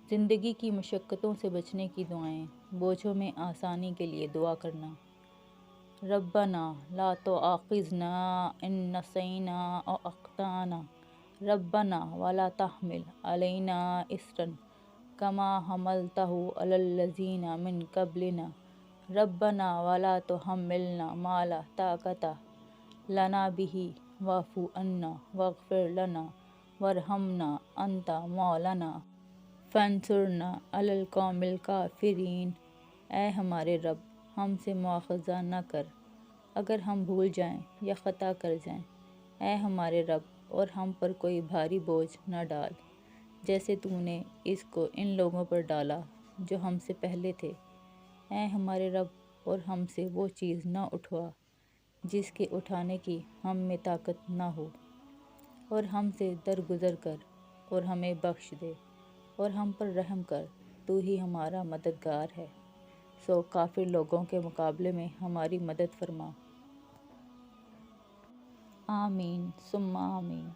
زندگی کی مشقتوں سے بچنے کی دعائیں، بوجھوں میں آسانی کے لیے دعا کرنا۔ ربنا لا تؤاخذنا ان نسینا او اخطانا ربنا ولا تحمل علینا اصرا کما حملتہ علی الذین من قبلنا ربنا ولا تحملنا ما لا طاقت لنا به واعف عنا واغفر لنا وارحمنا انت مولانا فانصرنا علی القوم الکافرین۔ اے ہمارے رب، ہم سے مواخذہ نہ کر اگر ہم بھول جائیں یا خطا کر جائیں۔ اے ہمارے رب، اور ہم پر کوئی بھاری بوجھ نہ ڈال جیسے تو نے اس کو ان لوگوں پر ڈالا جو ہم سے پہلے تھے۔ اے ہمارے رب، اور ہم سے وہ چیز نہ اٹھوا جس کے اٹھانے کی ہم میں طاقت نہ ہو، اور ہم سے درگزر کر اور ہمیں بخش دے، اور ہم پر رحم کر، تو ہی ہمارا مددگار ہے، سو کافر لوگوں کے مقابلے میں ہماری مدد فرما۔ آمین ثم آمین۔